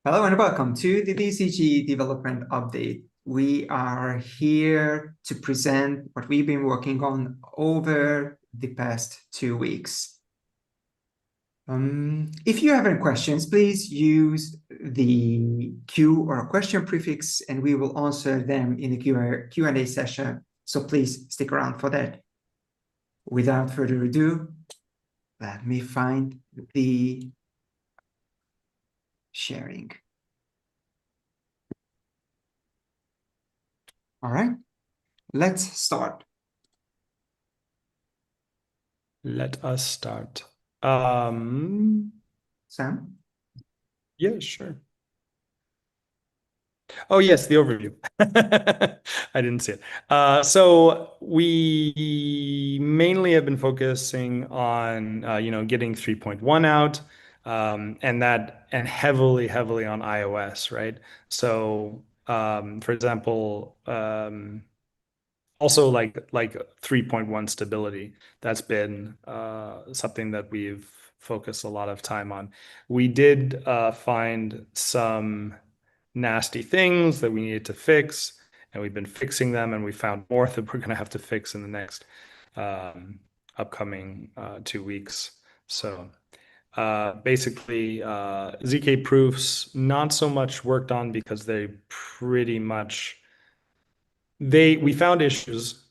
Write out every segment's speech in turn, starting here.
Hello and welcome to the DCG development update. We are here to present what we've been working on over the past 2 weeks. If you have any questions, please use the Q or question prefix and we will answer them in the Q&A session. So please stick around for that. Without further ado, let me find the sharing. All right, let's start. Let us start. Sam? Yeah, sure. Oh, yes, the overview. I didn't see it. So we mainly have been focusing on, getting 3.1 out, and heavily on iOS, right? So, for example, also like 3.1 stability. That's been something that we've focused a lot of time on. We did find some nasty things that we needed to fix, and we've been fixing them, and we found more that we're going to have to fix in the next upcoming 2 weeks. So basically, ZK proofs, not so much worked on because they pretty much we found issues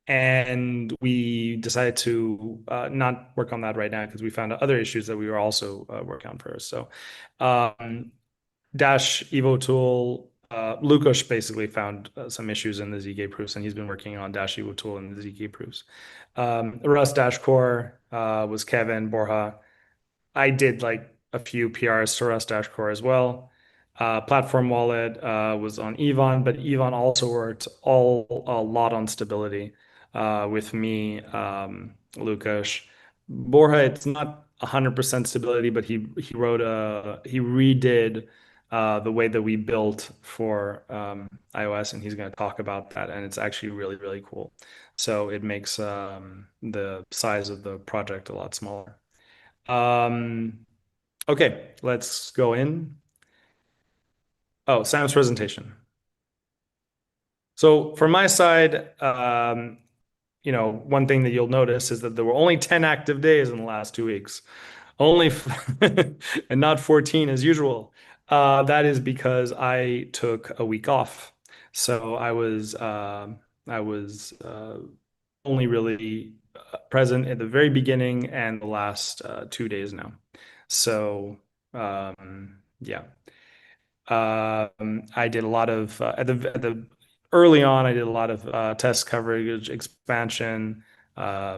and we decided to not work on that right now because we found other issues that we were also working on first. So Dash Evo tool, Lukasz basically found some issues in the ZK proofs, and he's been working on Dash Evo tool and the ZK proofs. Rust Dash Core was Kevin Borja. I did like a few PRs to Rust Dash Core as well. Platform Wallet was on Yvonne, but Yvonne also worked a lot on stability with me, Lukasz. Borja, it's not 100% stability, but he redid the way that we built for iOS, and he's going to talk about that, and it's actually really, really cool. So it makes the size of the project a lot smaller. Okay, let's go in. Oh, Sam's presentation. So from my side, one thing that you'll notice is that there were only 10 active days in the last 2 weeks, only and not 14 as usual. That is because I took a week off. So I was only really present at the very beginning and the last 2 days now. So yeah. I did a lot of at the early on. I did a lot of test coverage, expansion, a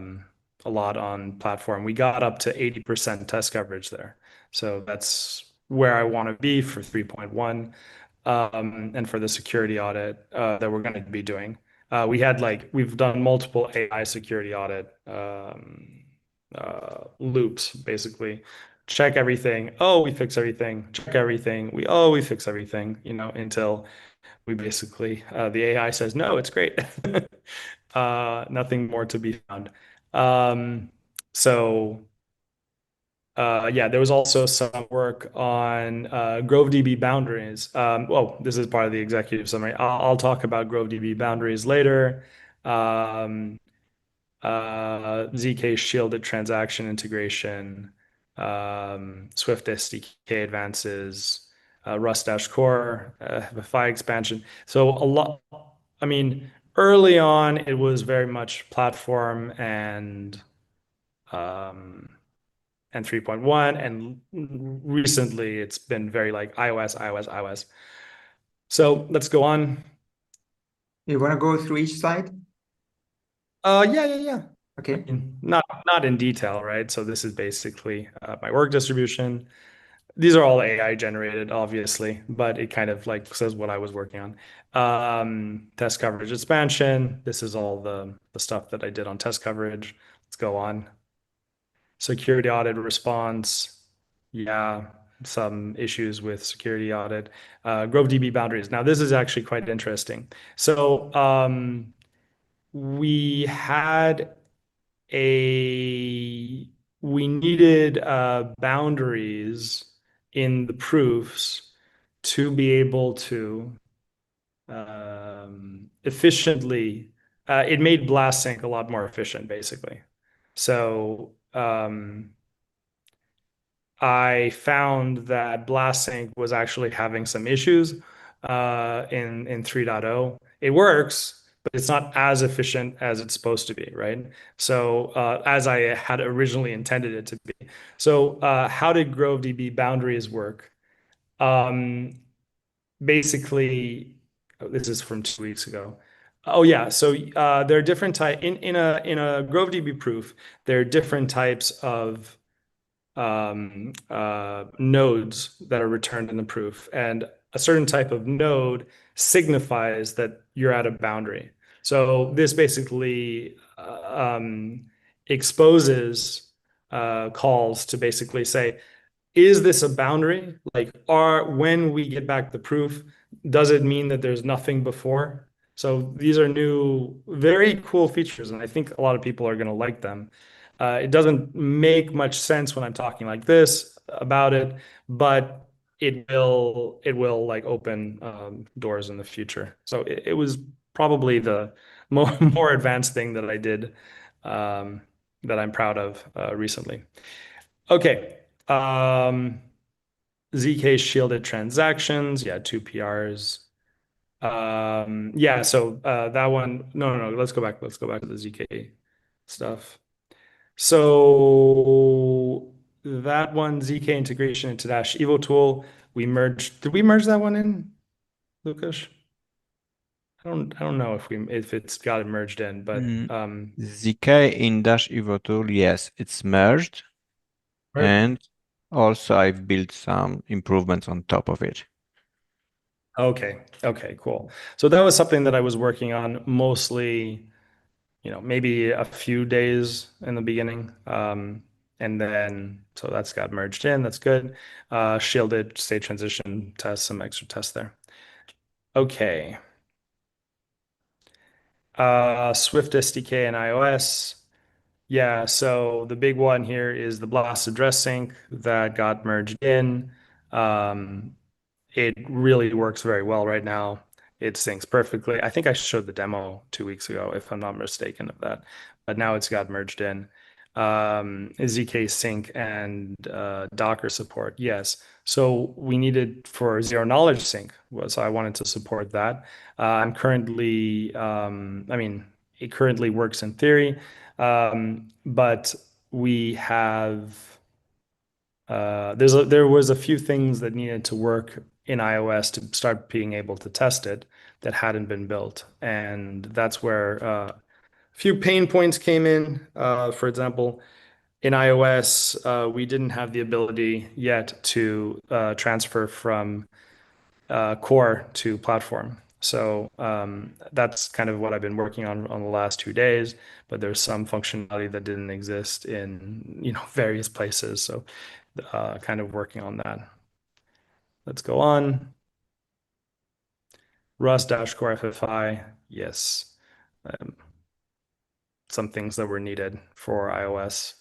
lot on platform. We got up to 80% test coverage there, so that's where I want to be for 3.1, and for the security audit that we're going to be doing. We've done multiple AI security audit loops, basically check everything. Oh, we fix everything. Check everything. We fix everything, until we basically, the AI says, no, it's great. Nothing more to be found. So, yeah, there was also some work on GroveDB boundaries. Well, this is part of the executive summary. I'll talk about GroveDB boundaries later. Um, ZK shielded transaction integration, Swift SDK advances, Rust Dash Core, FI expansion. So a lot, I mean, early on, it was very much platform and 3.1, and recently it's been very like iOS. So let's go on. You want to go through each slide? Yeah. I Okay. mean, not in detail, right? So this is basically my work distribution. These are all AI generated, obviously, but it kind of like says what I was working on. Test coverage expansion. This is all the stuff that I did on test coverage. Let's go on. Security audit response. Yeah, some issues with security audit. GroveDB boundaries. Now, this is actually quite interesting. So we had we needed boundaries in the proofs to be able to efficiently, it made Blast Sync a lot more efficient, basically. So I found that Blast Sync was actually having some issues in 3.0. It works, but it's not as efficient as it's supposed to be, right? So as I had originally intended it to be. So how did GroveDB boundaries work? Um, Basically, this is from 2 weeks ago. Oh yeah, so there are different type in a GroveDB proof. There are different types of nodes that are returned in the proof, and a certain type of node signifies that you're at a boundary. So this basically exposes calls to basically say, is this a boundary? Like, when we get back the proof, does it mean that there's nothing before? So these are new, very cool features, and I think a lot of people are going to like them. It doesn't make much sense when I'm talking like this about it, but it will like open doors in the future. So it was probably the more advanced thing that I did that I'm proud of recently. Okay. ZK shielded transactions. Yeah, two PRs. Yeah, so that one, no, let's go back. Let's go back to the ZK stuff. So that one, ZK integration into Dash Evo tool, we merged. Did we merge that one in, Lucas? I don't know if it's got it merged in, but ZK in Dash Evo tool, yes, it's merged. right. And also I've built some improvements on top of it. Okay, cool. So that was something that I was working on mostly, maybe a few days in the beginning. And then, so that's got merged in. That's good. Shielded state transition test, some extra tests there. Okay. Swift SDK and iOS. Yeah, so the big one here is the Blast address sync that got merged in. It really works very well right now. It syncs perfectly. I think I showed the demo 2 weeks ago, if I'm not mistaken of that, but now it's got merged in. ZK sync and Docker support, yes. So we needed for zero knowledge sync, so I wanted to support that. I'm currently, I mean, it currently works in theory, but we have there was a few things that needed to work in iOS to start being able to test it that hadn't been built, and that's where a few pain points came in. For example, in iOS, we didn't have the ability yet to transfer from core to platform. So that's kind of what I've been working on the last 2 days, but there's some functionality that didn't exist in various places. So kind of working on that. Let's go on. Rust dash core FFI, yes. Some things that were needed for iOS.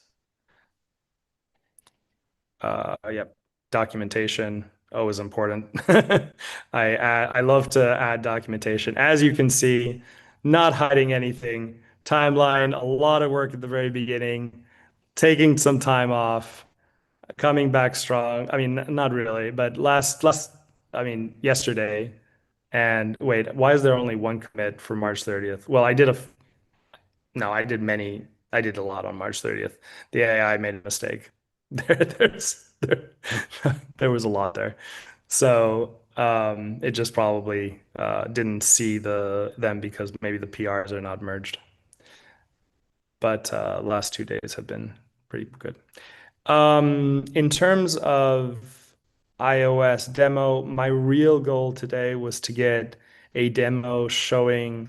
Yep, documentation, always important. I love to add documentation. As you can see, not hiding anything. Timeline, a lot of work at the very beginning, taking some time off, coming back strong. I mean, not really, but I mean, yesterday. And wait, why is there only one commit for March 30th? Well, no, I did a lot on March 30th. The AI made a mistake. There was a lot there. So it just probably didn't see them because maybe the PRs are not merged. But last 2 days have been pretty good. In terms of iOS demo, my real goal today was to get a demo showing,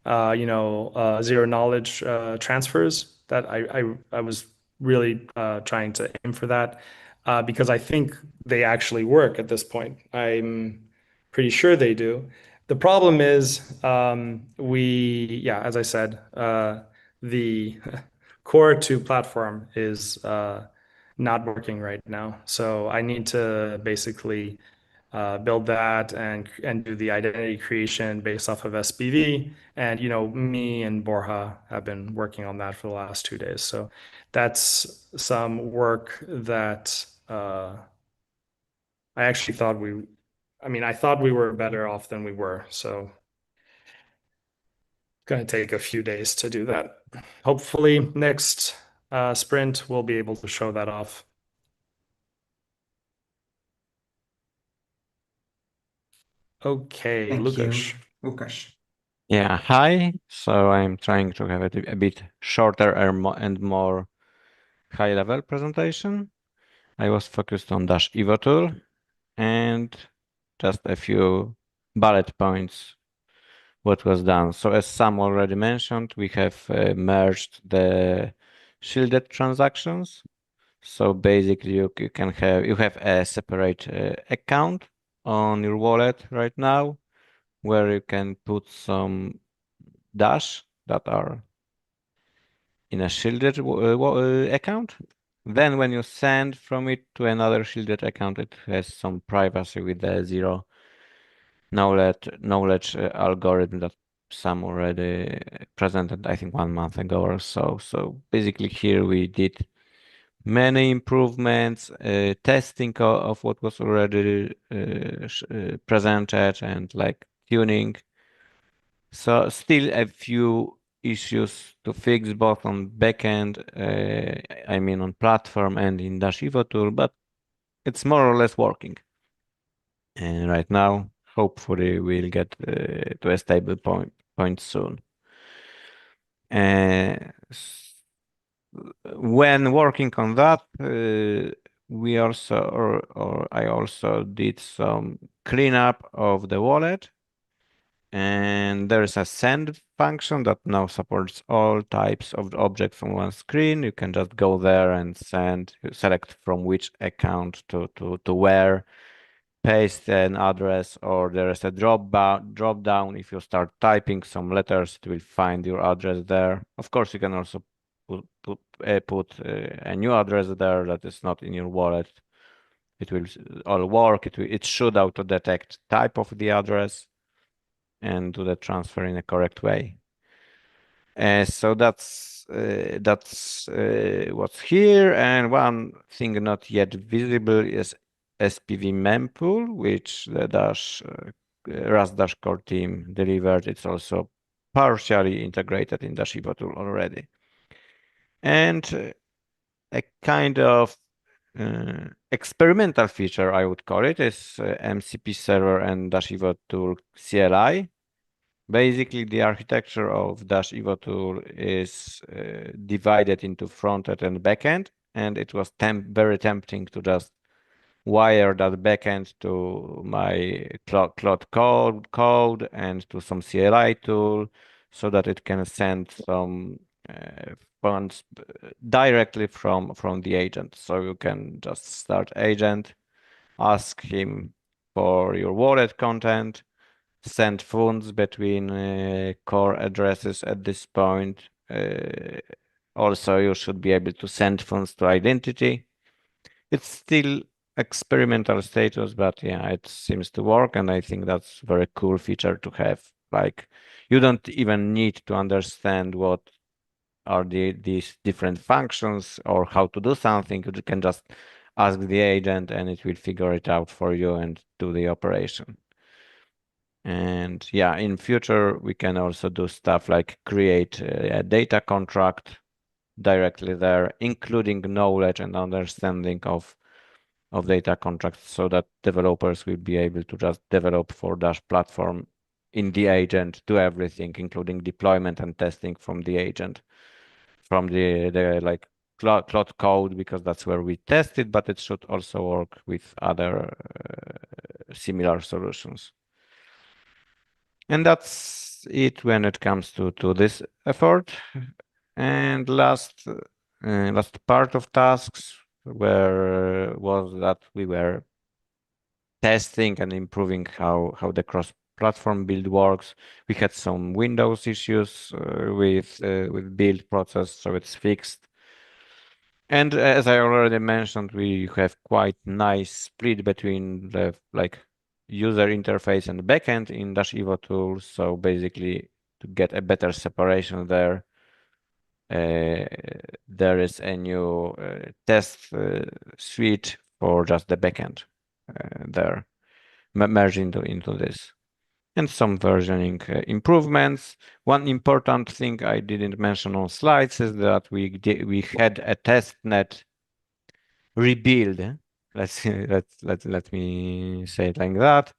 zero knowledge transfers. That I was really trying to aim for that because I think they actually work at this point. I'm pretty sure they do. The problem is, as I said, the core to platform is not working right now. So I need to basically build that and do the identity creation based off of SPV. And me and Borja have been working on that for the last 2 days. So that's some work that I actually thought I thought we were better off than we were. So it's going to take a few days to do that. Hopefully next sprint, we'll be able to show that off. Okay, Thank Lukasz. you, Lukasz. Yeah, hi. So I'm trying to have it a bit shorter and more high-level presentation. I was focused on Dash Evo tool and just a few bullet points what was done. So as Sam already mentioned, we have merged the shielded transactions. So basically you have a separate account on your wallet right now where you can put some Dash that are in a shielded account. Then when you send from it to another shielded account, it has some privacy with the zero knowledge algorithm that Sam already presented, I think 1 month ago or so. So basically here we did many improvements, testing of what was already presented and like tuning. So still a few issues to fix both on backend, I mean on platform and in Dash Evo tool, but it's more or less working. And right now, hopefully we'll get to a stable point soon. When working on that, we also or I also did some cleanup of the wallet, and there is a send function that now supports all types of objects on one screen. You can just go there and select from which account to where, paste an address, or there is a drop down. If you start typing some letters, it will find your address there. Of course, you can also put a new address there that is not in your wallet. It will all work. It should auto detect type of the address and do the transfer in a correct way. So that's what's here. And one thing not yet visible is SPV mempool, which the Rust Dash core team delivered. It's also partially integrated in Dash Evo tool already. And a kind of experimental feature, I would call it, is MCP server and Dash Evo tool CLI. Basically, the architecture of Dash Evo tool is divided into frontend and backend, and it was very tempting to just wire that backend to my Cloud code and to some CLI tool so that it can send some funds directly from the agent. So you can just start agent, ask him for your wallet content, send funds between core addresses at this point. Also, you should be able to send funds to identity. It's still experimental status, but yeah, it seems to work, and I think that's a very cool feature to have. Like, you don't even need to understand what are these different functions or how to do something. You can just ask the agent, and it will figure it out for you and do the operation. And yeah, in future, we can also do stuff like create a data contract directly there, including knowledge and understanding of data contracts so that developers will be able to just develop for Dash platform in the agent, do everything, including deployment and testing from the agent, from the like Cloud code, because that's where we test it, but it should also work with other similar solutions. And that's it when it comes to this effort. And last part of tasks was that we were testing and improving how the cross-platform build works. We had some Windows issues with build process, so it's fixed. And as I already mentioned, we have quite nice split between the like user interface and backend in Dash Evo tool. So basically, to get a better separation there, there is a new test suite for just the backend there, merged into this. And some versioning improvements. One important thing I didn't mention on slides is that we had a testnet rebuild. Let me say it like that.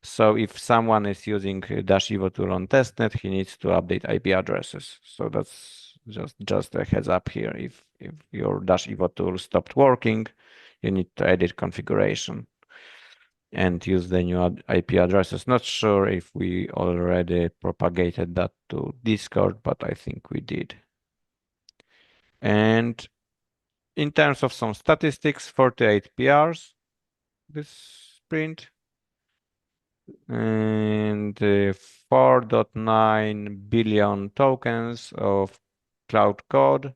So if someone is using Dash Evo tool on testnet, he needs to update IP addresses. So that's just a heads up here. If your Dash Evo tool stopped working, you need to edit configuration and use the new IP addresses. Not sure if we already propagated that to Discord, but I think we did. And in terms of some statistics, 48 PRs this sprint, and 4.9 billion tokens of cloud code,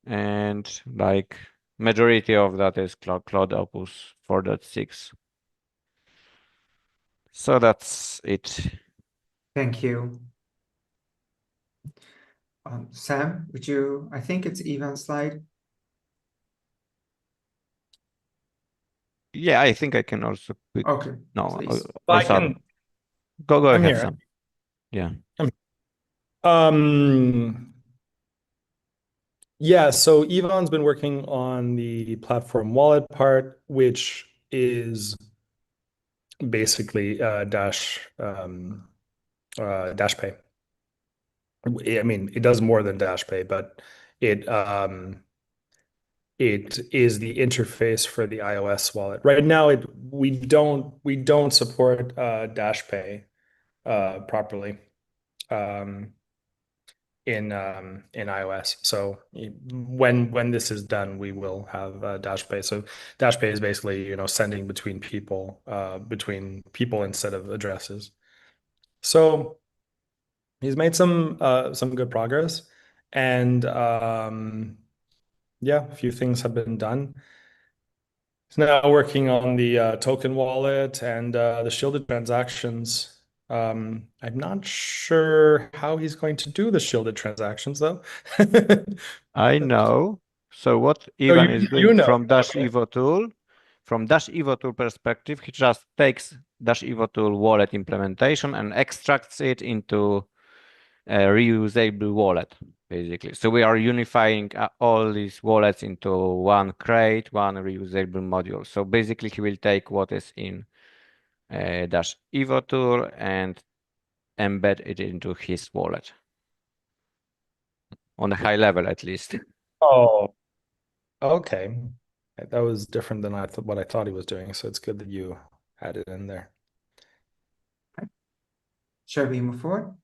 and like majority of that is Cloud Opus 4.6. So that's it. Thank you. Sam, would you, I think it's Ivan's slide. Yeah, I think I can also quick. Okay, No, please. I also can. go I'm ahead, here. Sam. Yeah. Yeah, so Ivan's been working on the platform wallet part, which is basically Dash Pay. I mean, it does more than Dash Pay, but it is the interface for the iOS wallet. Right now, we don't support Dash Pay properly in iOS. So when this is done, we will have Dash Pay. So Dash Pay is basically sending between people instead of addresses. So he's made some good progress, and yeah, a few things have been done. He's now working on the token wallet and the shielded transactions. I'm not sure how he's going to do the shielded transactions, though. I know. So what Oh, Ivan is doing you know. from Dash Okay. Evo tool, from Dash Evo tool perspective, he just takes Dash Evo tool wallet implementation and extracts it into a reusable wallet, basically. So we are unifying all these wallets into one crate, one reusable module. So basically, he will take what is in Dash Evo tool and embed it into his wallet on a high level, at least. Oh, okay. That was different than what I thought he was doing. So it's good that you had it in there. Shall we move forward?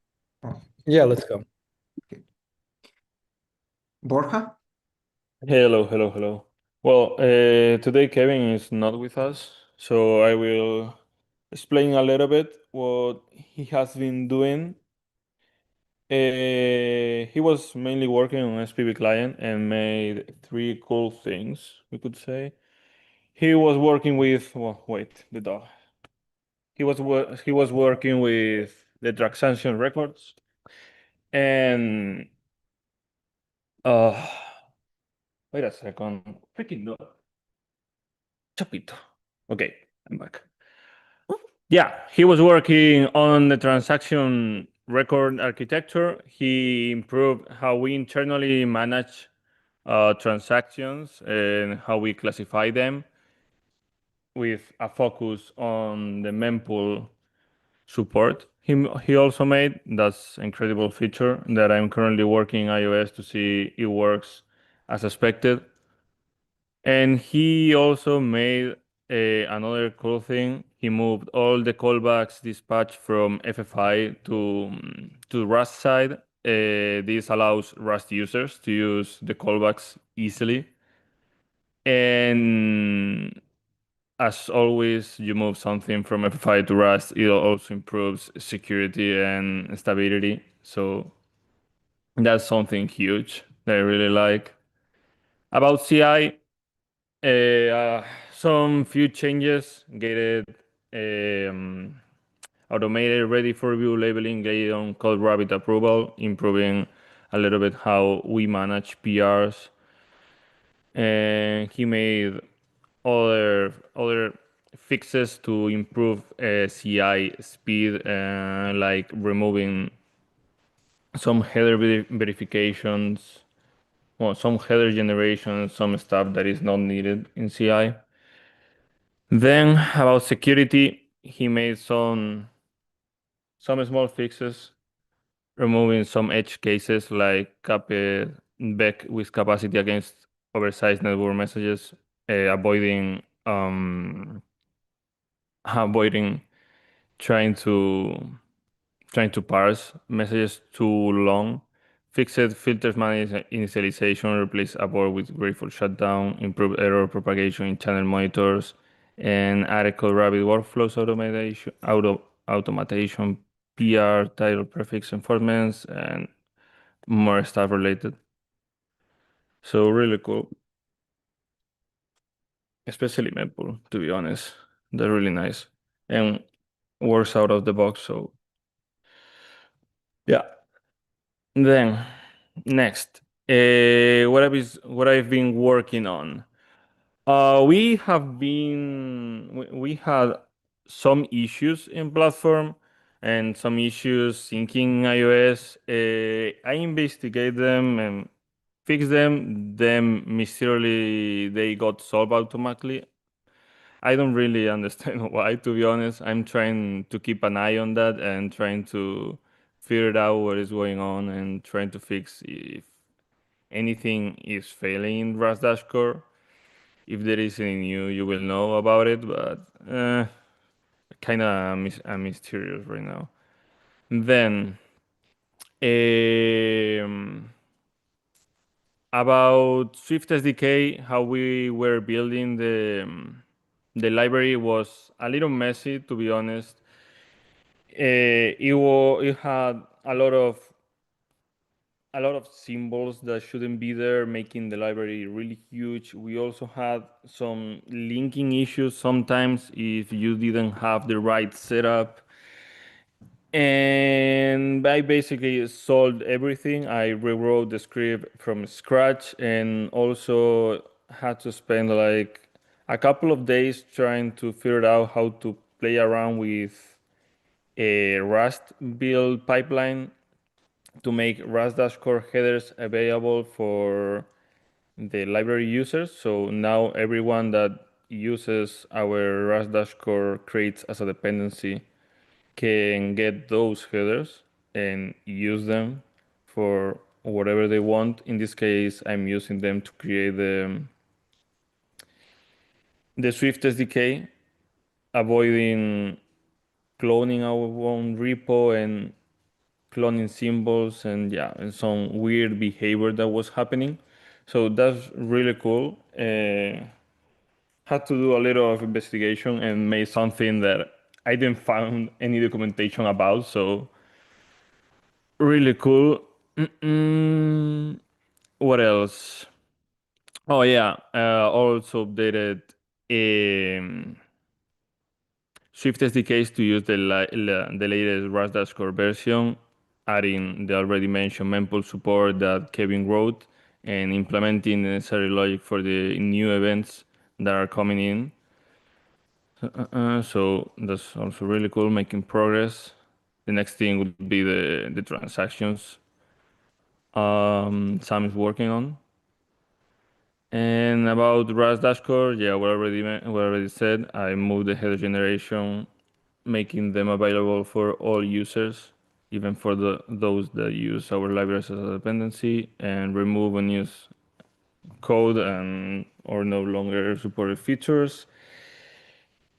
Oh, Yeah, let's go. Borja? Hello, hello, hello. Well, today Kevin is not with us, so I will explain a little bit what he has been doing. He was mainly working on SPV client and made three cool things, we could say. He was working with, well, wait, the dog. He was working with the transaction records and uh wait a second. Freaking dog. Chapito. Okay, I'm back. Yeah, he was working on the transaction record architecture. He improved how we internally manage transactions and how we classify them with a focus on the mempool support. He also made that's incredible feature that I'm currently working iOS to see it works as expected. And he also made another cool thing. He moved all the callbacks dispatch from FFI to Rust side. This allows Rust users to use the callbacks easily. And as always, you move something from FFI to Rust, it also improves security and stability. So that's something huge that I really like. About CI, some few changes, gated, automated ready for review labeling, gated on code rabbit approval, improving a little bit how we manage PRs. And he made other fixes to improve CI speed, like removing some header verifications, well, some header generation, some stuff that is not needed in CI. Then about security, he made some small fixes, removing some edge cases like back with capacity against oversized network messages, avoiding trying to parse messages too long. Fixed filters manage initialization, replace abort with grateful shutdown, improve error propagation in channel monitors, and added code rabbit workflows automation, PR, title prefix enforcements, and more stuff related. So really cool. Especially Mempool, to be honest. They're really nice. And works out of the box, so yeah. Then next, what I've been working on. We had some issues in platform and some issues syncing iOS. I investigate them and fix them. Then mysteriously they got solved automatically. I don't really understand why, to be honest. I'm trying to keep an eye on that and trying to figure out what is going on and trying to fix if anything is failing in Rust Dashcore. If there is any new, you will know about it, but kind of mysterious right now. Then about Swift SDK, how we were building the library was a little messy, to be honest. It had a lot of symbols that shouldn't be there, making the library really huge. We also had some linking issues sometimes if you didn't have the right setup. And I basically solved everything. I rewrote the script from scratch and also had to spend like a couple of days trying to figure out how to play around with a Rust build pipeline to make Rust Dashcore headers available for the library users. So now everyone that uses our Rust Dashcore crates as a dependency can get those headers and use them for whatever they want. In this case, I'm using them to create the Swift SDK, avoiding cloning our own repo and cloning symbols and some weird behavior that was happening. So that's really cool. Had to do a little of investigation and made something that I didn't find any documentation about. So really cool. What else? Oh yeah, also updated Swift SDKs to use the latest Rust Dashcore version, adding the already mentioned mempool support that Kevin wrote, and implementing the necessary logic for the new events that are coming in. So that's also really cool, making progress. The next thing would be the transactions Sam is working on. And about Rust Dashcore, yeah, we already said I moved the header generation, making them available for all users, even for those that use our libraries as a dependency, and remove unused code and or no longer supported features.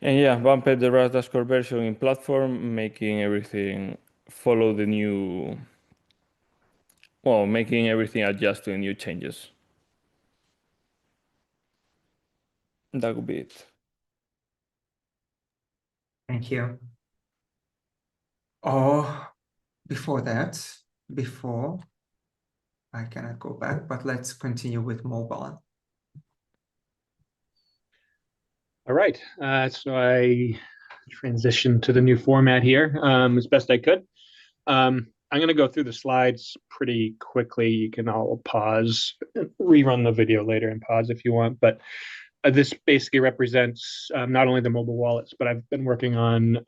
And yeah, bumped the Rust Dashcore version in platform, making everything follow the new, well, making everything adjust to the new changes. That would be it. Thank you. Before I cannot go back, but let's continue with mobile. All right, so I transitioned to the new format here as best I could. I'm going to go through the slides pretty quickly. You can all pause, rerun the video later and pause if you want. But this basically represents not only the mobile wallets, but I've been working on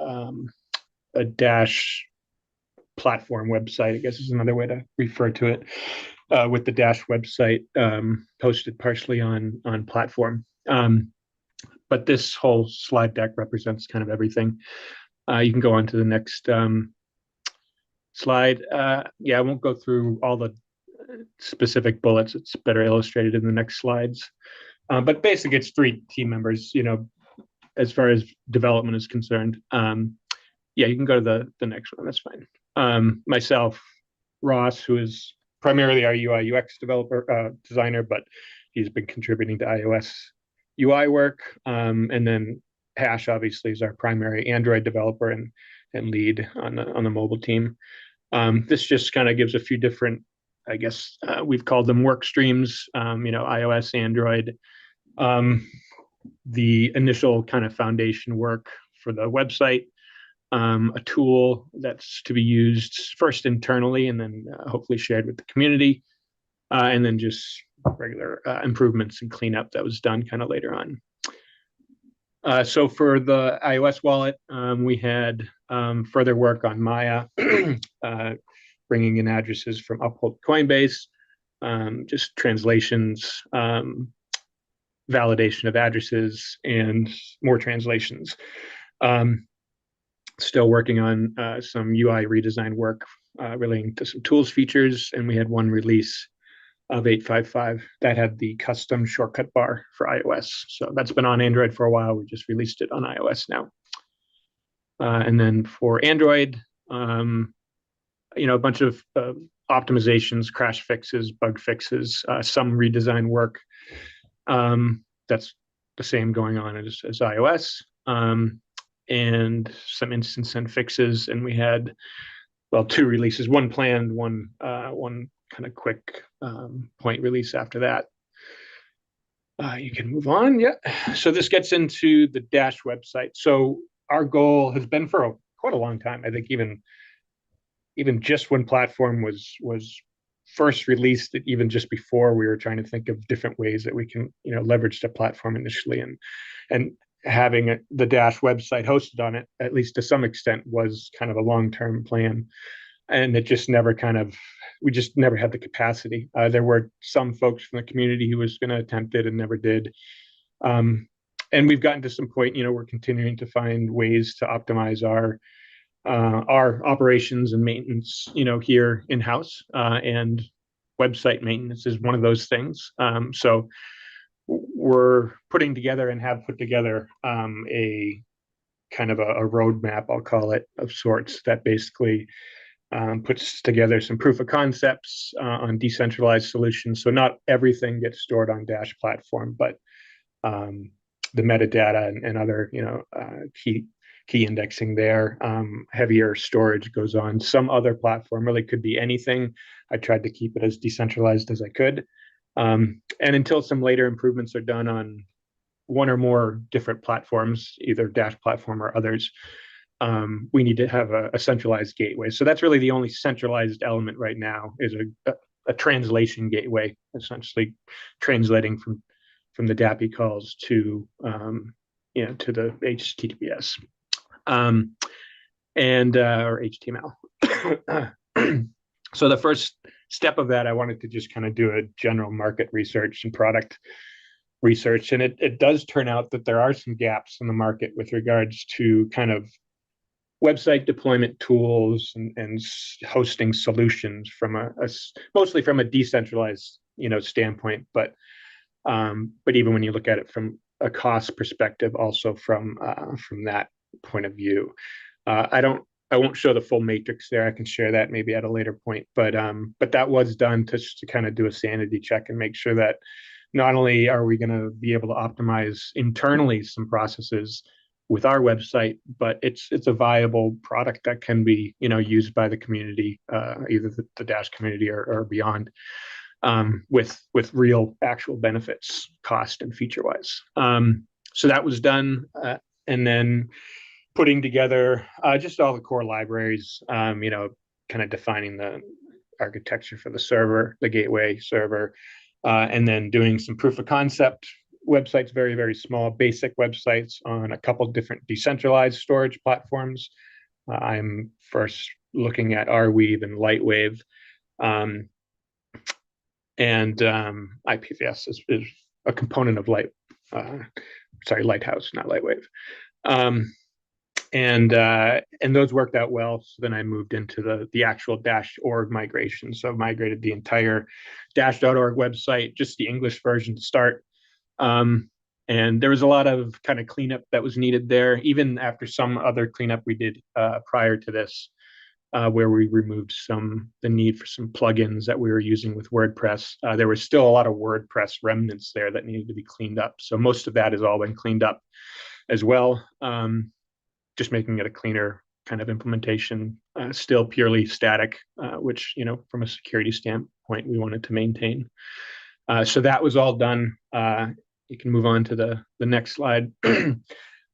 a Dash platform website, I guess is another way to refer to it, with the Dash website posted partially on platform. But this whole slide deck represents kind of everything. You can go on to the next slide. Yeah, I won't go through all the specific bullets. It's better illustrated in the next slides. But basically, it's 3 team members, as far as development is concerned. Yeah, you can go to the next one. That's fine. Myself, Ross, who is primarily our UI UX designer, but he's been contributing to iOS UI work. And then Hash obviously is our primary Android developer and lead on the mobile team. This just kind of gives a few different, I guess we've called them work streams, iOS, Android. The initial kind of foundation work for the website, a tool that's to be used first internally and then hopefully shared with the community, and then just regular improvements and cleanup that was done kind of later on. So for the iOS wallet, we had further work on Maya, bringing in addresses from Uphold Coinbase, just translations, validation of addresses, and more translations. Still working on some UI redesign work relating to some tools features, and we had one release of 8.5.5 that had the custom shortcut bar for iOS. So that's been on Android for a while. We just released it on iOS now. And then for Android, a bunch of optimizations, crash fixes, bug fixes, some redesign work. That's the same going on as iOS, and some instance and fixes. And we had, 2 releases, one planned, one kind of quick point release after that. You can move on. Yeah. So this gets into the Dash website. So our goal has been for quite a long time. I think even just when platform was first released, even just before, we were trying to think of different ways that we can leverage the platform initially, and having the Dash website hosted on it, at least to some extent, was kind of a long-term plan. And it just never we just never had the capacity. There were some folks from the community who was going to attempt it and never did. And we've gotten to some point, we're continuing to find ways to optimize our operations and maintenance, here in-house, and website maintenance is one of those things. So we're putting together and have put together a kind of a roadmap, I'll call it, of sorts, that basically puts together some proof of concepts on decentralized solutions. So not everything gets stored on Dash platform, but the metadata and other key indexing there, heavier storage goes on some other platform. Really could be anything. I tried to keep it as decentralized as I could. And until some later improvements are done on one or more different platforms, either Dash platform or others, we need to have a centralized gateway. So that's really the only centralized element right now, is a translation gateway, essentially translating from the DAPI calls to to the HTTPS or HTML. So the first step of that, I wanted to just kind of do a general market research and product research, and it does turn out that there are some gaps in the market with regards to kind of website deployment tools and hosting solutions from mostly from a decentralized standpoint, but even when you look at it from a cost perspective, also from that point of view. I won't show the full matrix there. I can share that maybe at a later point, but that was done to kind of do a sanity check and make sure that not only are we going to be able to optimize internally some processes with our website, but it's a viable product that can be used by the community, either the Dash community or beyond, with real actual benefits, cost and feature wise. So that was done, and then putting together just all the core libraries, kind of defining the architecture for the server, the gateway server, and then doing some proof of concept websites, very, very small, basic websites on a couple different decentralized storage platforms. I'm first looking at Arweave and Lightwave. And IPFS is a component of Lighthouse, not Lightwave. And those worked out well. So then I moved into the actual Dash.org migration. So I migrated the entire Dash.org website, just the English version to start. And there was a lot of kind of cleanup that was needed there, even after some other cleanup we did prior to this, where we removed the need for some plugins that we were using with WordPress. There was still a lot of WordPress remnants there that needed to be cleaned up. So most of that has all been cleaned up as well. Just making it a cleaner kind of implementation, still purely static, which, from a security standpoint, we wanted to maintain. So that was all done. You can move on to the next slide. And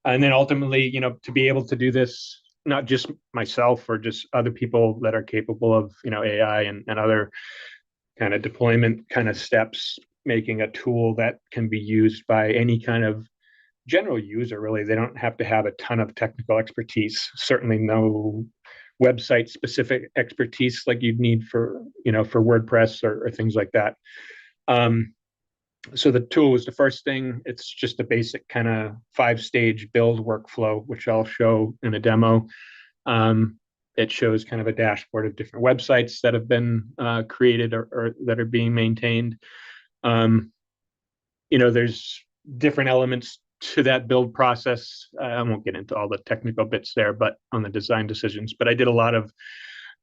then ultimately, to be able to do this, not just myself or just other people that are capable of, AI and other kind of deployment kind of steps, making a tool that can be used by any kind of general user, really. They don't have to have a ton of technical expertise, certainly no website specific expertise like you'd need for WordPress or things like that. So the tool was the first thing. It's just a basic kind of 5-stage build workflow, which I'll show in a demo. It shows kind of a dashboard of different websites that have been created or that are being maintained. There's different elements to that build process. I won't get into all the technical bits there, but on the design decisions. But I did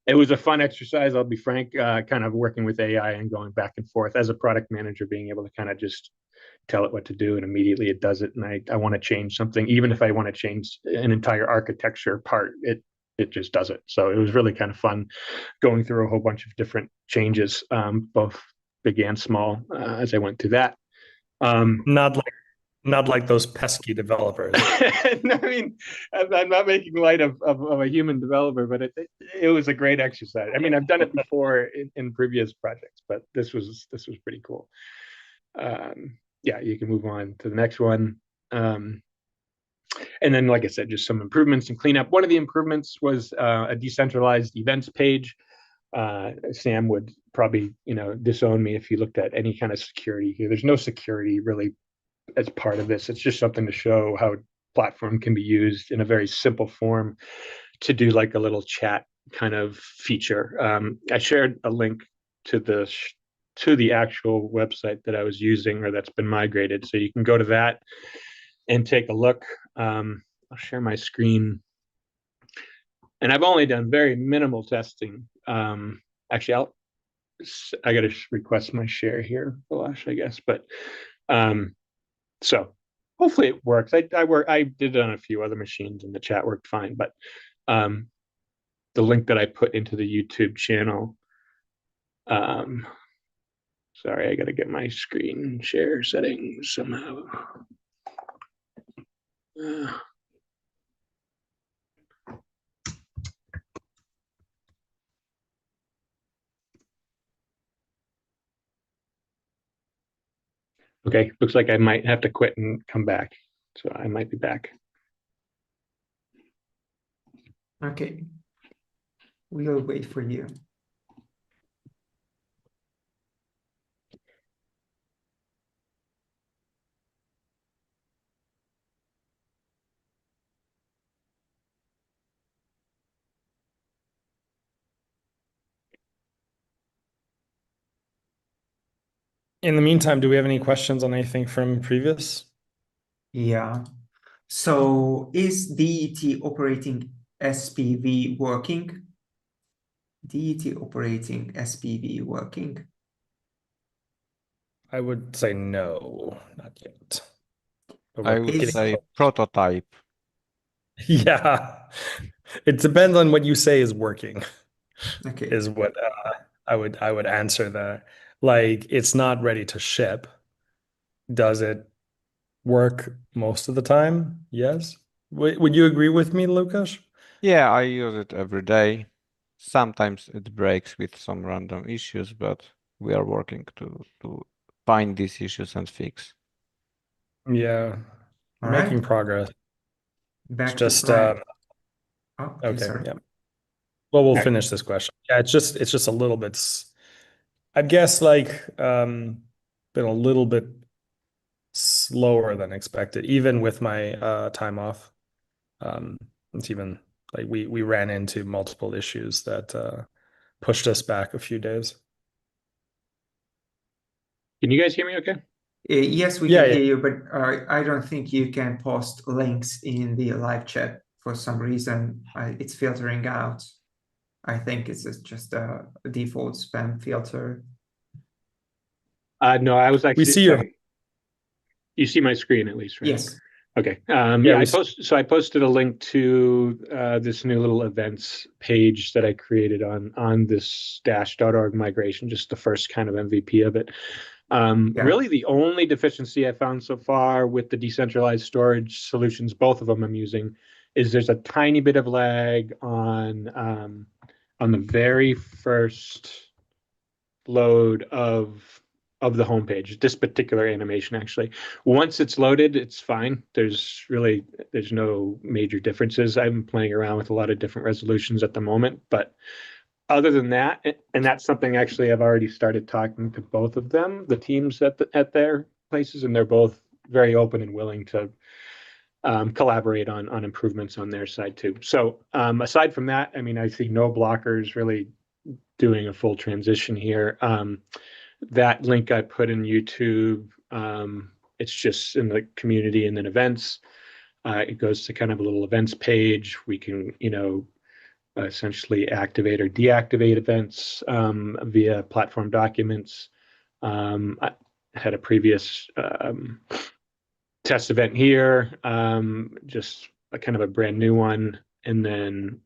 it was a fun exercise, I'll be frank, kind of working with AI and going back and forth as a product manager, being able to kind of just tell it what to do and immediately it does it. And I want to change something, even if I want to change an entire architecture part, it just does it. So it was really kind of fun going through a whole bunch of different changes, both big and small, as I went through that. Not like those pesky developers. No, I mean, I'm not making light of a human developer, but it was a great exercise. I mean, I've done it before in previous projects, but this was pretty cool. Yeah, you can move on to the next one. And then, like I said, just some improvements and cleanup. One of the improvements was a decentralized events page. Sam would probably, disown me if you looked at any kind of security here. There's no security really as part of this. It's just something to show how platform can be used in a very simple form to do like a little chat kind of feature. I shared a link to the actual website that I was using or that's been migrated. So you can go to that and take a look. I'll share my screen. And I've only done very minimal testing. Actually, I got to request my share here, Balash, I guess. But so hopefully it works. I did it on a few other machines and the chat worked fine. But the link that I put into the YouTube channel, sorry, I got to get my screen share settings somehow. Okay, looks like I might have to quit and come back. So I might be back. Okay. We'll wait for you. In the meantime, do we have any questions on anything from previous? Yeah. So is DET operating SPV working? DET operating SPV working? I would say no, not yet. But I we're would getting say close. prototype. Yeah, it depends on what you say is working. Okay. Is what I would answer there. Like, it's not ready to ship. Does it work most of the time. Yes. Would you agree with me, Lucas? Yeah, I use it every day. Sometimes it breaks with some random issues, but we are working to find these issues and fix. Yeah. All Making right. progress. Back It's to just Brian. Oh, okay, okay. sorry. Yeah. Well, we'll Okay. finish this question. Yeah, it's just a little bit. I guess like been a little bit slower than expected, even with my time off. It's even like we ran into multiple issues that pushed us back a few days. Can you guys hear me okay? Yes, we Yeah, can yeah. hear you, but I don't think you can post links in the live chat for some reason. It's filtering out. I think it's just a default spam filter. No, I was We actually see your sorry. You see my screen at least, right? Yes. Okay. Yeah, Yeah, we see- I posted a link to this new little events page that I created on this dash.org migration, just the first kind of MVP of it. Yeah. Really, the only deficiency I found so far with the decentralized storage solutions, both of them I'm using, is there's a tiny bit of lag on the very first load of the homepage. This particular animation, actually, once it's loaded, it's fine. There's no major differences. I'm playing around with a lot of different resolutions at the moment, but other than that, and that's something actually I've already started talking to both of them, the teams at their places, and they're both very open and willing to collaborate on improvements on their side too. So aside from that, I mean, I see no blockers really doing a full transition here. That link I put in YouTube, it's just in the community and then events. It goes to kind of a little events page. We can, essentially activate or deactivate events via platform documents. I had a previous test event here, just a kind of a brand new one. And then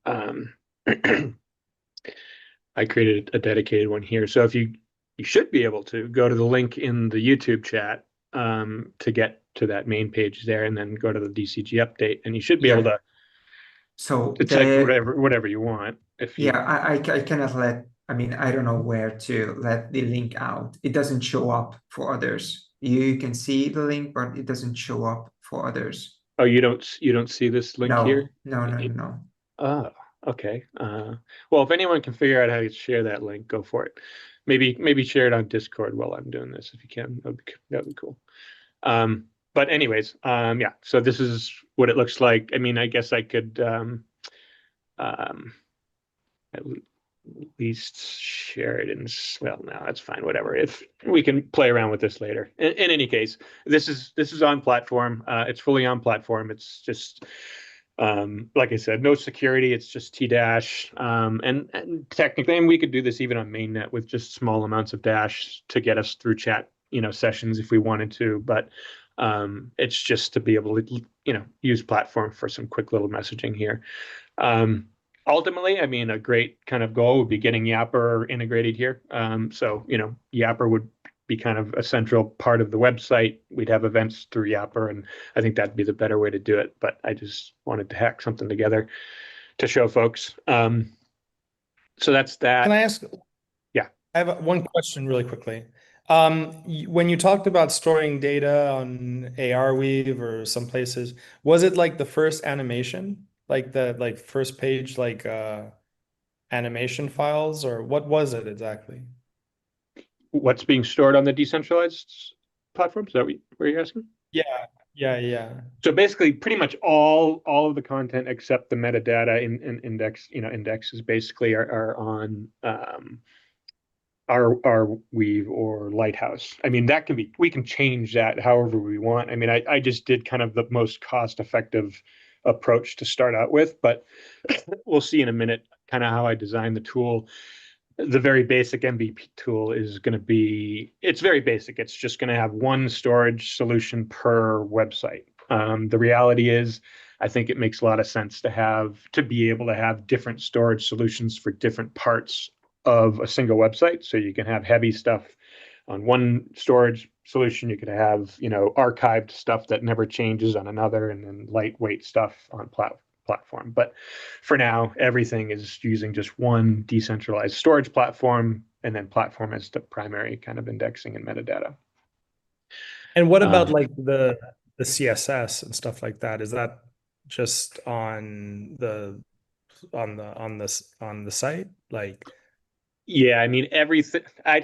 I created a dedicated one here. So if you should be able to go to the link in the YouTube chat to get to that main page there, and then go to the DCG update, and you should be able So to type whatever you want. If you I cannot let, I mean, I don't know where to let the link out. It doesn't show up for others. You can see the link, but it doesn't show up for others. Oh, you don't see this link here? No. Oh, okay. Well, if anyone can figure out how to share that link, go for it. Maybe share it on Discord while I'm doing this if you can. That'd be cool. But anyways, yeah. So this is what it looks like. I mean, I guess I could at least share it in. Well, no, that's fine. Whatever. If we can play around with this later. In any case, this is on platform. It's fully on platform. It's just like I said, no security. It's just T-Dash. And technically, and we could do this even on mainnet with just small amounts of Dash to get us through chat, sessions if we wanted to. But it's just to be able to, use platform for some quick little messaging here. Ultimately, I mean, a great kind of goal would be getting Yapper integrated here. So, Yapper would be kind of a central part of the website. We'd have events through Yapper, and I think that'd be the better way to do it. But I just wanted to hack something together to show folks. So that's that. Can I ask? Yeah. I have one question really quickly. When you talked about storing data on Arweave or some places, was it like the first animation, like the first page, like animation files, or what was it exactly? What's being stored on the decentralized platform? Is that where you're asking? Yeah. So basically, pretty much all of the content except the metadata in index, indexes basically are on our Weave or Lighthouse. I mean, we can change that however we want. I mean, I just did kind of the most cost-effective approach to start out with, but we'll see in a minute kind of how I design the tool. The very basic MVP tool is going to be, it's very basic. It's just going to have one storage solution per website. The reality is, I think it makes a lot of sense to be able to have different storage solutions for different parts of a single website. So you can have heavy stuff on one storage solution, you could have, archived stuff that never changes on another, and then lightweight stuff on platform. But for now, everything is using just one decentralized storage platform, and then platform as the primary kind of indexing and metadata. And what about like the CSS and stuff like that? Is that just on the site? Like, yeah, I mean, everything. I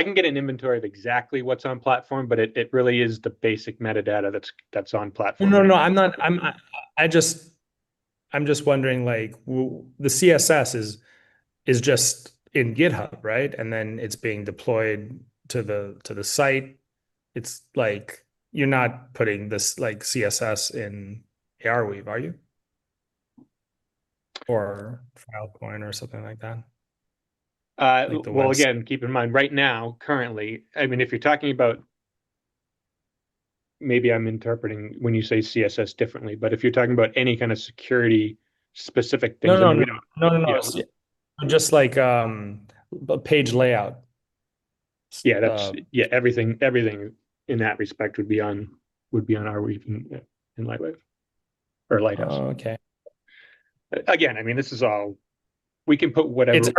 can get an inventory of exactly what's on platform, but it really is the basic metadata that's on platform. no, I'm not. I'm just wondering, like, the CSS is just in GitHub, right? And then it's being deployed to the site. It's like you're not putting this like CSS in Arweave, are you? Or Filecoin or something like that? Like the Well, website. again, keep in mind right now, currently, I mean, if you're talking about, maybe I'm interpreting when you say CSS differently, but if you're talking about any kind of security specific things, No, I mean, no. yeah. Just like page layout. Yeah, that's everything in that respect would be on Arweave in Lightwave or Lighthouse. Oh, okay. Again, I mean, this is all, we can put whatever.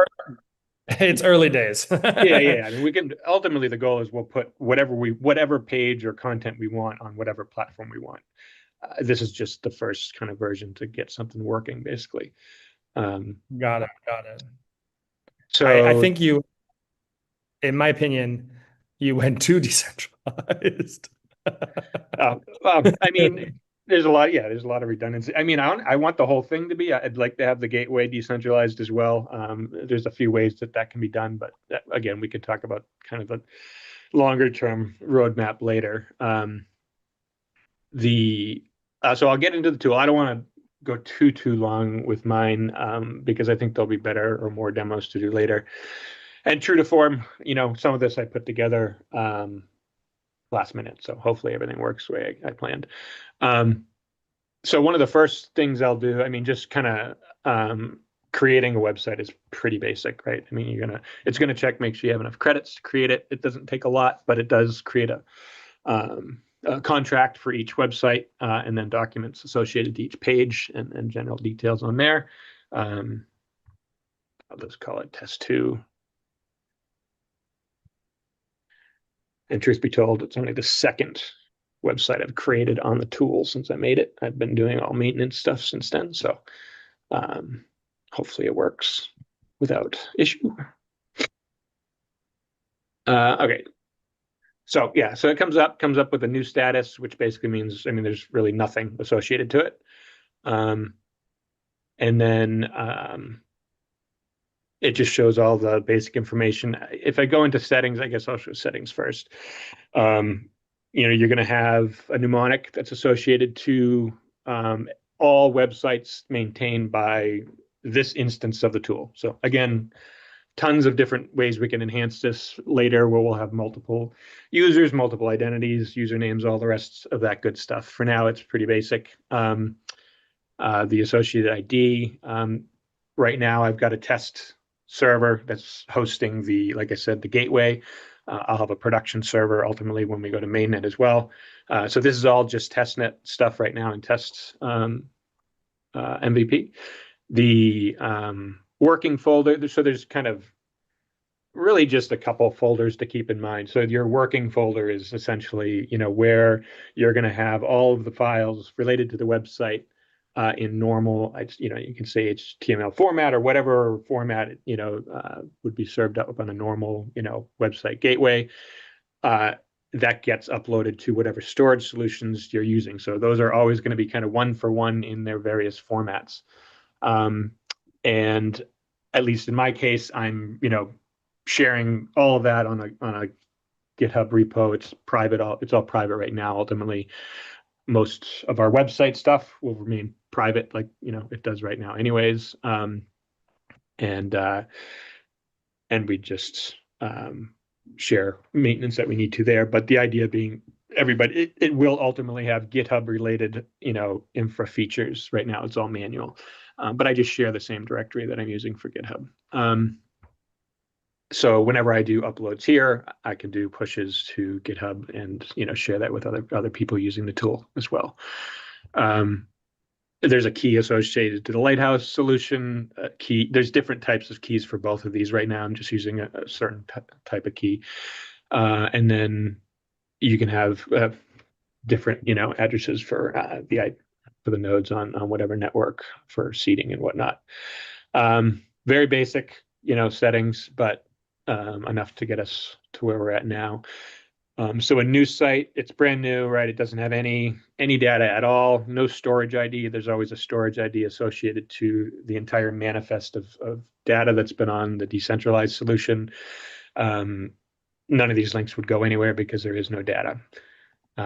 It's early days. Yeah. I mean, we can, ultimately the goal is we'll put whatever page or content we want on whatever platform we want. This is just the first kind of version to get something working, basically. Got it. So I think you, in my opinion, you went too decentralized. I mean, there's a lot of redundancy. I mean, I want the whole thing to be. I'd like to have the gateway decentralized as well. There's a few ways that can be done, but again, we could talk about kind of a longer term roadmap later. So I'll get into the tool. I don't want to go too long with mine because I think there'll be better or more demos to do later. And true to form, some of this I put together last minute, so hopefully everything works the way I planned. So one of the first things I'll do, I mean, just kind of creating a website is pretty basic, right? I mean, it's gonna check, make sure you have enough credits to create it. It doesn't take a lot, but it does create a contract for each website, and then documents associated to each page and general details on there. I'll just call it test 2. And truth be told, it's only the second website I've created on the tool since I made it. I've been doing all maintenance stuff since then. So hopefully it works without issue. Okay. So yeah, so it comes up with a new status, which basically means, I mean, there's really nothing associated to it. And then it just shows all the basic information. If I go into settings, I guess I'll show settings first. You're going to have a mnemonic that's associated to all websites maintained by this instance of the tool. So again, tons of different ways we can enhance this later, where we'll have multiple users, multiple identities, usernames, all the rest of that good stuff. For now, it's pretty basic. The associated ID. Right now, I've got a test server that's hosting like I said, the gateway. I'll have a production server ultimately when we go to mainnet as well. So this is all just testnet stuff right now in test MVP. The working folder, so there's kind of really just a couple folders to keep in mind. So your working folder is essentially, where you're going to have all of the files related to the website in normal, you can say HTML format or whatever format, would be served up on a normal, website gateway. That gets uploaded to whatever storage solutions you're using. So those are always going to be kind of one for one in their various formats. And at least in my case, I'm, sharing all of that on a GitHub repo. It's private. It's all private right now. Ultimately, most of our website stuff will remain private, like it does right now, anyways. And we just share maintenance that we need to there. But the idea being, everybody, it will ultimately have GitHub related, infra features. Right now, it's all manual, but I just share the same directory that I'm using for GitHub. So whenever I do uploads here, I can do pushes to GitHub and share that with other people using the tool as well. There's a key associated to the Lighthouse solution. Key. There's different types of keys for both of these. Right now, I'm just using a certain type of key, and then you can have different addresses for the nodes on whatever network for seeding and whatnot. Very basic settings, but enough to get us to where we're at now. So a new site, it's brand new, right? It doesn't have any data at all, no storage ID. There's always a storage ID associated to the entire manifest of data that's been on the decentralized solution. None of these links would go anywhere because there is no data.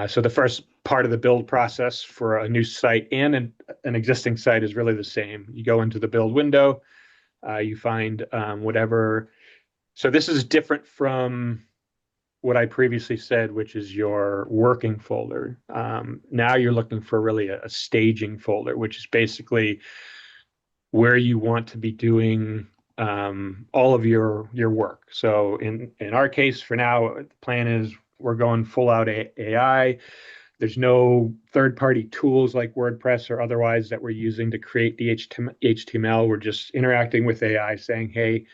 So the first part of the build process for a new site and an existing site is really the same. You go into the build window, you find whatever. So this is different from what I previously said, which is your working folder. Now you're looking for really a staging folder, which is basically where you want to be doing all of your work. So in our case, for now, the plan is we're going full out AI. There's no third-party tools like WordPress or otherwise that we're using to create the HTML. We're just interacting with AI, saying, hey,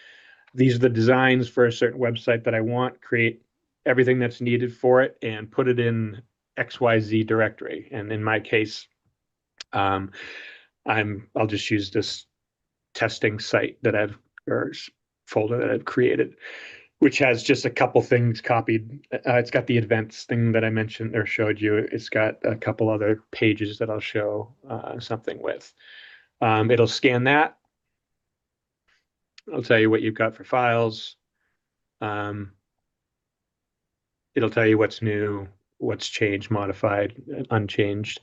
these are the designs for a certain website that I want, create everything that's needed for it and put it in XYZ directory. And in my case, I'll just use this testing site or folder that I've created, which has just a couple things copied. It's got the events thing that I mentioned or showed you. It's got a couple other pages that I'll show something with. It'll scan that. I'll tell you what you've got for files. It'll tell you what's new, what's changed, modified, unchanged.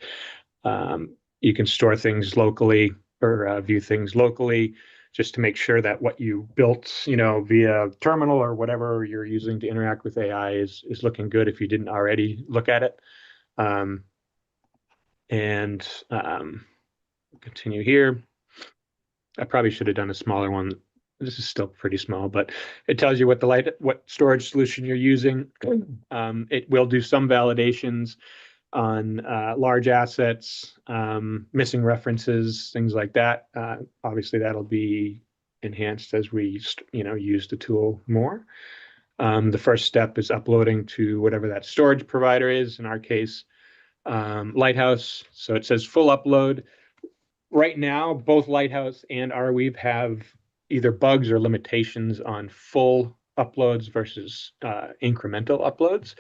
You can store things locally or view things locally just to make sure that what you built, via terminal or whatever you're using to interact with AI is looking good if you didn't already look at it. Continue here. I probably should have done a smaller one. This is still pretty small, but it tells you what storage solution you're using. It will do some validations on large assets, missing references, things like that. Obviously, that'll be enhanced as we use the tool more. The first step is uploading to whatever that storage provider is. In our case, Lighthouse. So it says full upload. Right now, both Lighthouse and Arweave have either bugs or limitations on full uploads versus incremental uploads,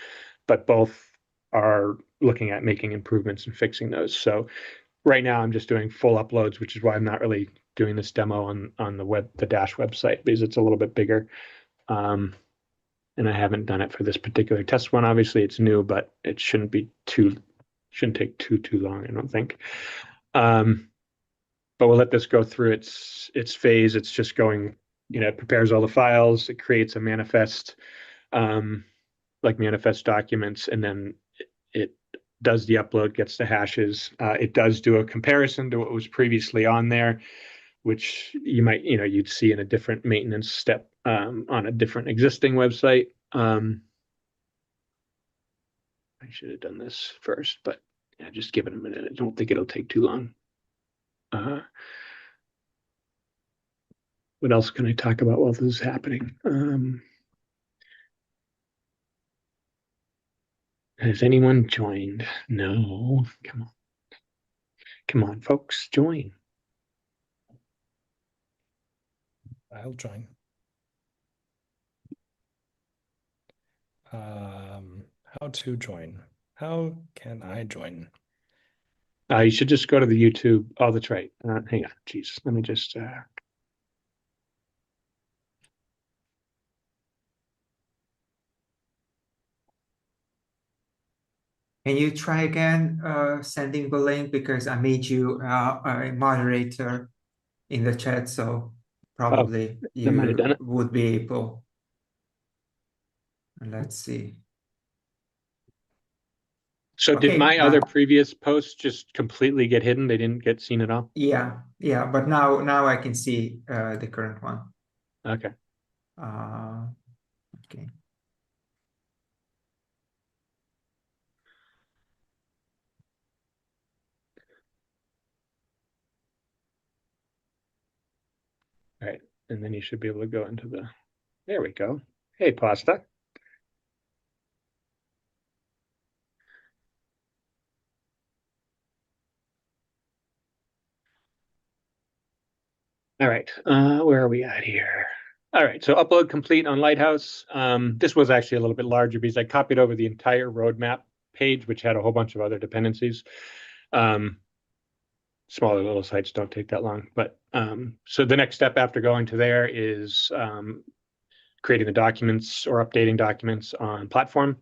but both are looking at making improvements and fixing those. So right now I'm just doing full uploads, which is why I'm not really doing this demo on the Dash website because it's a little bit bigger. And I haven't done it for this particular test one. Obviously it's new, but it shouldn't take too long, I don't think. But we'll let this go through its phase. It's just going, it prepares all the files, it creates a manifest, like manifest documents, and then it does the upload, gets the hashes. It does do a comparison to what was previously on there, which you might, you'd see in a different maintenance step on a different existing website. I should have done this first, but yeah, just give it a minute. I don't think it'll take too long. What else can I talk about while this is happening? Has anyone joined? No. Come on. Come on, folks, join. I'll join. How to join? How can I join? You should just go to the YouTube. Oh, that's right. Hang on. Geez, let me just. Can you try again sending the link, because I made you a moderator in the chat, so probably I might have done you it. would be able. Let's see. So did Okay, my other previous posts just completely get hidden? They didn't get seen at all? Yeah, but now I can see the current one. Okay. Okay. All right, and then you should be able to go into the, there we go. Hey, Pasta. All right, where are we at here? All right, so upload complete on Lighthouse. This was actually a little bit larger because I copied over the entire roadmap page, which had a whole bunch of other dependencies. Smaller little sites don't take that long, but so the next step after going to there is creating the documents or updating documents on platform.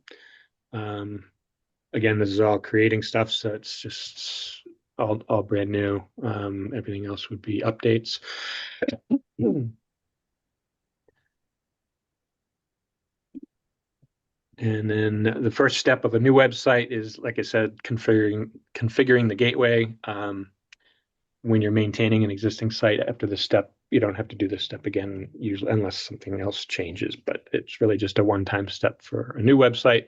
Again, this is all creating stuff, so it's just all brand new. Everything else would be updates. And then the first step of a new website is, like I said, configuring the gateway. When you're maintaining an existing site, after this step, you don't have to do this step again, usually, unless something else changes. But it's really just a one-time step for a new website.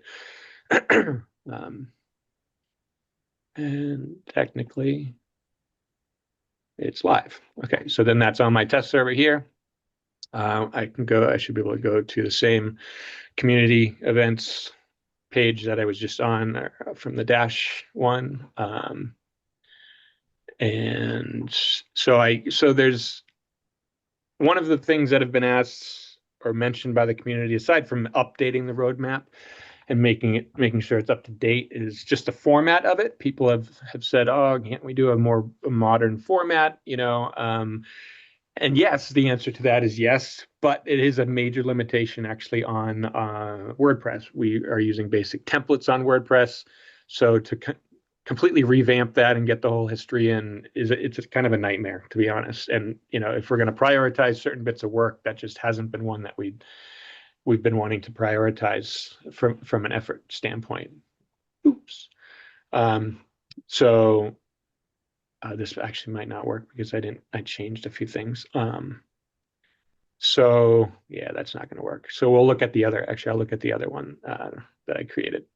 And technically, it's live. Okay, so then that's on my test server here. I should be able to go to the same community events page that I was just on from the Dash one. And so there's one of the things that have been asked or mentioned by the community, aside from updating the roadmap and making sure it's up to date, is just the format of it. People have said, "Oh, can't we do a more modern format?" And yes, the answer to that is yes, but it is a major limitation actually on WordPress. We are using basic templates on WordPress, so to completely revamp that and get the whole history in it's kind of a nightmare, to be honest. And if we're going to prioritize certain bits of work, that just hasn't been one that we've been wanting to prioritize from an effort standpoint. Oops. So this actually might not work because I changed a few things. So yeah, that's not going to work. So we'll look at the other. Actually, I'll look at the other one that I created.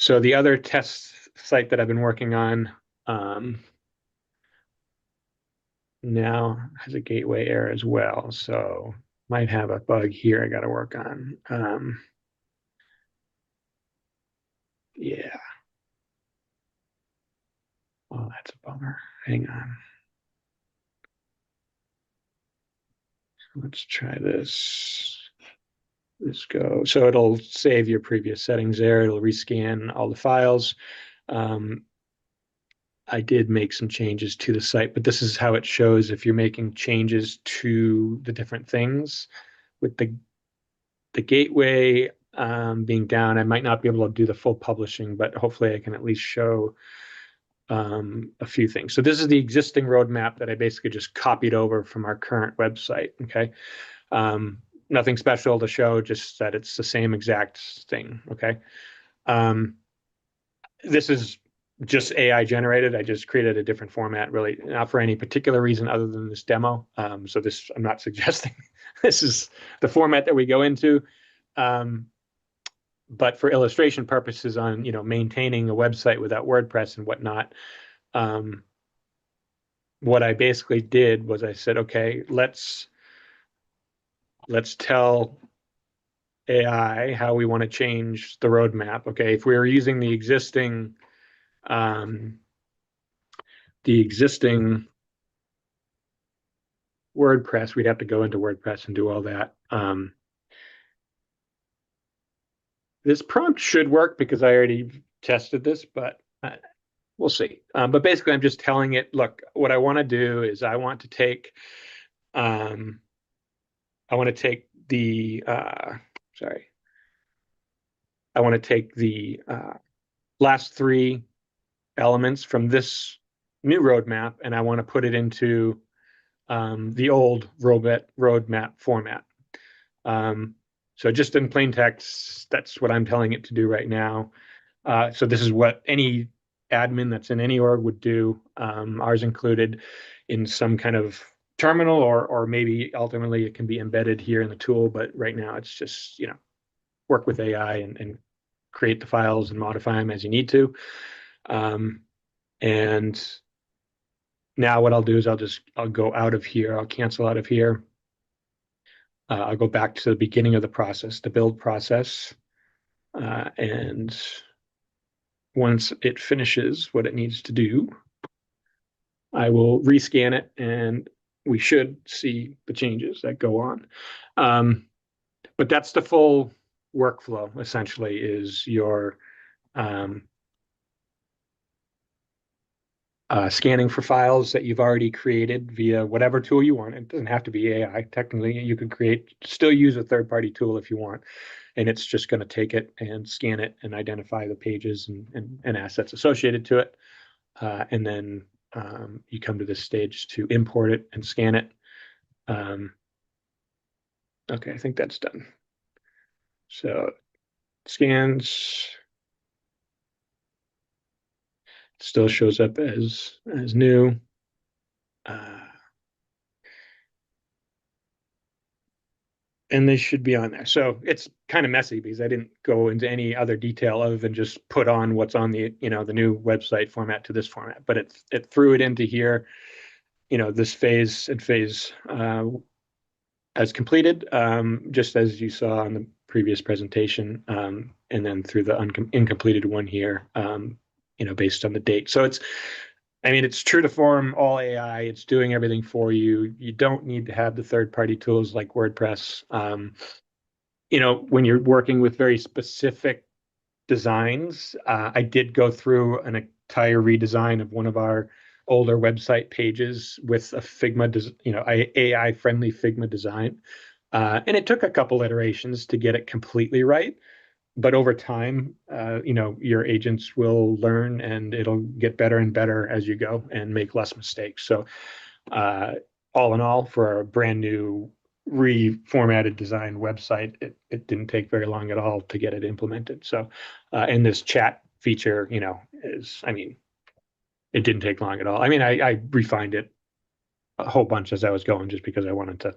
So the other test site that I've been working on now has a gateway error as well. So might have a bug here I got to work on. Yeah. Oh, that's a bummer. Hang on. Let's try this. Let's go. So it'll save your previous settings there. It'll rescan all the files. I did make some changes to the site, but this is how it shows if you're making changes to the different things. With the gateway being down, I might not be able to do the full publishing, but hopefully I can at least show a few things. So this is the existing roadmap that I basically just copied over from our current website. Okay. Nothing special to show, just that it's the same exact thing. Okay. This is just AI generated. I just created a different format, really not for any particular reason other than this demo. So this, I'm not suggesting this is the format that we go into. But for illustration purposes on, maintaining a website without WordPress and whatnot, what I basically did was I said, okay, let's tell AI how we want to change the roadmap. Okay, if we were using the existing WordPress, we'd have to go into WordPress and do all that. This prompt should work because I already tested this, but we'll see. But basically, I'm just telling it, look, what I want to do is I want to take the last three elements from this new roadmap, and I want to put it into the old roadmap format. So just in plain text, that's what I'm telling it to do right now. So this is what any admin that's in any org would do, ours included, in some kind of terminal, or maybe ultimately it can be embedded here in the tool. But right now it's just, work with AI and create the files and modify them as you need to. And now what I'll do is I'll go out of here. I'll cancel out of here. I'll go back to the beginning of the process, the build process. And once it finishes what it needs to do, I will rescan it, and we should see the changes that go on. But that's the full workflow, essentially, is your scanning for files that you've already created via whatever tool you want. It doesn't have to be AI. Technically, you could still use a third-party tool if you want. And it's just going to take it and scan it and identify the pages and assets associated to it. And then you come to this stage to import it and scan it. Okay, I think that's done. So scans, still shows up as new. And they should be on there. So it's kind of messy because I didn't go into any other detail other than just put on what's on the the new website format to this format. But it threw it into here, this phase and phase as completed, just as you saw on the previous presentation, and then through the incompleted one here, based on the date. So it's true to form, all AI. It's doing everything for you. You don't need to have the third-party tools like WordPress. When you're working with very specific designs, I did go through an entire redesign of one of our older website pages with a Figma, AI-friendly Figma design. And it took a couple iterations to get it completely right. But over time, your agents will learn, and it'll get better and better as you go and make less mistakes. So all in all, for a brand new reformatted designed website, it didn't take very long at all to get it implemented. So and this chat feature, it didn't take long at all. I refined it a whole bunch as I was going, just because I wanted to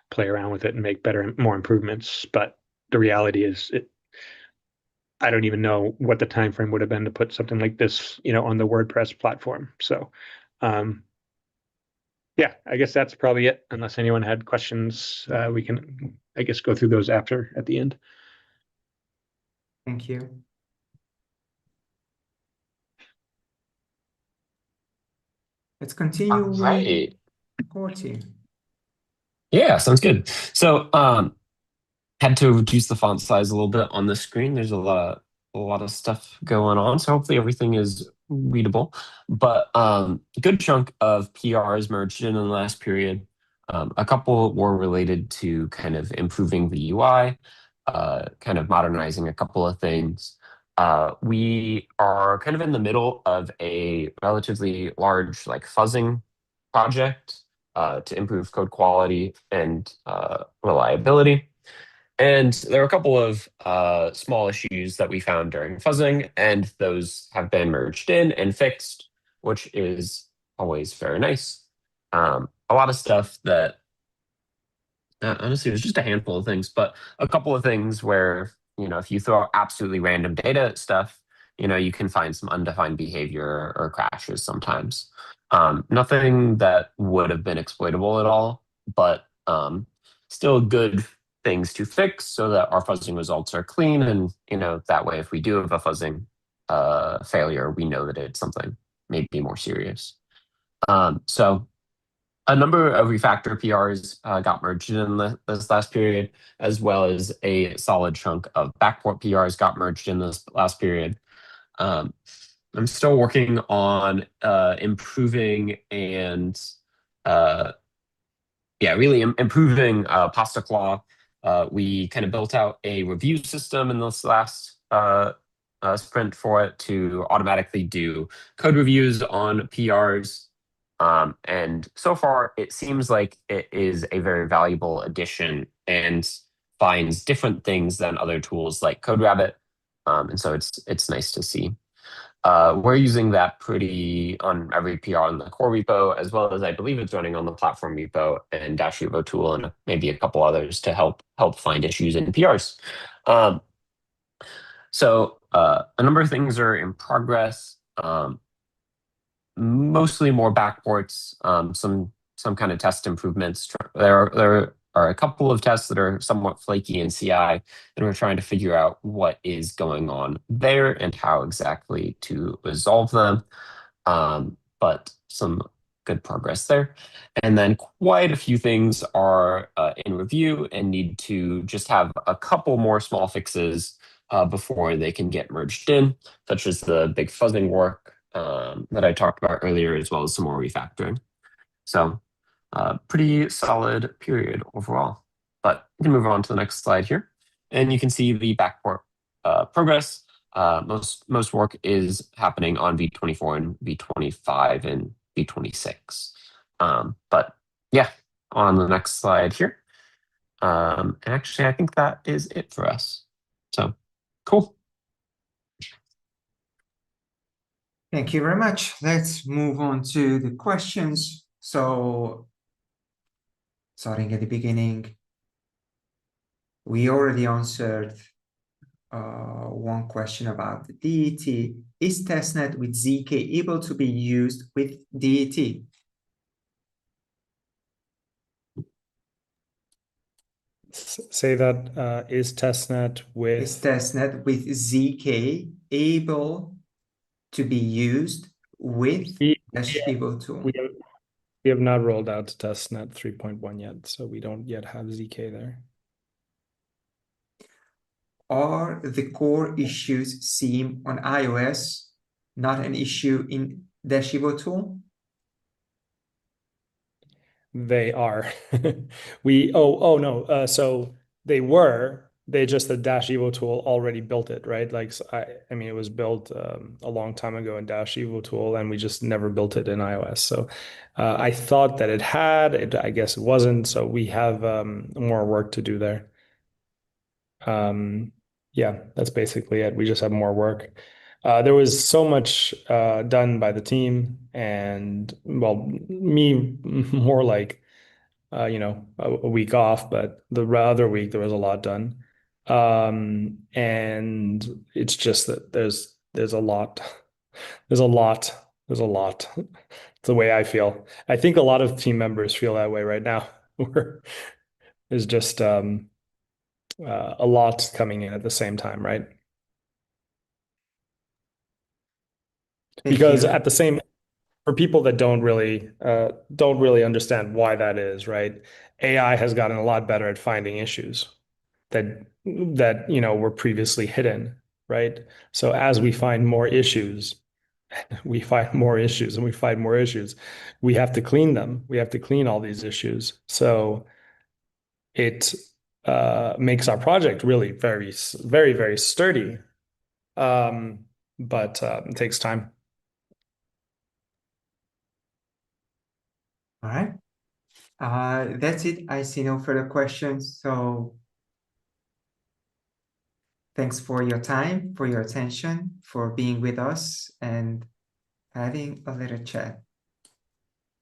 play around with it and make more improvements. But the reality is, I don't even know what the time frame would have been to put something like this, on the WordPress platform. So, yeah, I guess that's probably it. Unless anyone had questions, we can, I guess, go through those at the end. Thank you. Let's continue with Right. Corti. Yeah, sounds good. So had to reduce the font size a little bit on the screen. There's a lot of stuff going on, so hopefully everything is readable. But a good chunk of PRs merged in the last period. A couple were related to kind of improving the UI, kind of modernizing a couple of things. We are kind of in the middle of a relatively large fuzzing project to improve code quality and reliability. And there are a couple of small issues that we found during fuzzing, and those have been merged in and fixed, which is always very nice. A lot of stuff that honestly, it was just a handful of things, but a couple of things where, if you throw out absolutely random data at stuff, you can find some undefined behavior or crashes sometimes. Nothing that would have been exploitable at all, but still good things to fix so that our fuzzing results are clean. And, that way, if we do have a fuzzing failure, we know that it's something maybe more serious. So a number of refactor PRs got merged in this last period, as well as a solid chunk of backport PRs got merged in this last period. I'm still working on improving and really improving Pasta Claw. We kind of built out a review system in this last sprint for it to automatically do code reviews on PRs. And so far, it seems like it is a very valuable addition and finds different things than other tools like CodeRabbit. And so it's nice to see. We're using that pretty on every PR on the core repo, as well as I believe it's running on the platform repo and Dash Evo tool and maybe a couple others to help find issues in PRs. So a number of things are in progress. Mostly more backports, some kind of test improvements. There are a couple of tests that are somewhat flaky in CI, and we're trying to figure out what is going on there and how exactly to resolve them. But some good progress there. And then quite a few things are in review and need to just have a couple more small fixes before they can get merged in, such as the big fuzzing work that I talked about earlier, as well as some more refactoring. So pretty solid period overall. But we can move on to the next slide here. And you can see the backport progress. Most work is happening on V24 and V25 and V26. But yeah, on the next slide here. And actually, I think that is it for us. So cool. Thank you very much. Let's move on to the questions. So starting at the beginning, we already answered one question about the DET. Is testnet with ZK able to be used with DET? Say that is testnet with... Is testnet with ZK able to be used with Dash Evo tool? We have not rolled out to testnet 3.1 yet, so we don't yet have ZK there. Are the core issues seen on iOS not an issue in Dash Evo tool? They are. So they were. They just the Dash Evo tool already built it, right? Like I mean, it was built a long time ago in Dash Evo tool, and we just never built it in iOS. So I thought that it had. I guess it wasn't. So we have more work to do there. Yeah, that's basically it. We just have more work. There was so much done by the team, and well, me more like a week off, but the other week there was a lot done. And it's just that there's a lot. There's a lot. It's the way I feel. I think a lot of team members feel that way right now. There's just a lot coming in at the same time, right? Because at the same, for people that don't really understand why that is, right? AI has gotten a lot better at finding issues that were previously hidden, right? So as we find more issues, we find more issues, and we find more issues, we have to clean them. We have to clean all these issues. So it makes our project really very, very, very sturdy. But it takes time. All right. That's it. I see no further questions. So thanks for your time, for your attention, for being with us and having a little chat.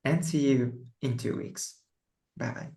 And see you in 2 weeks. Bye-bye.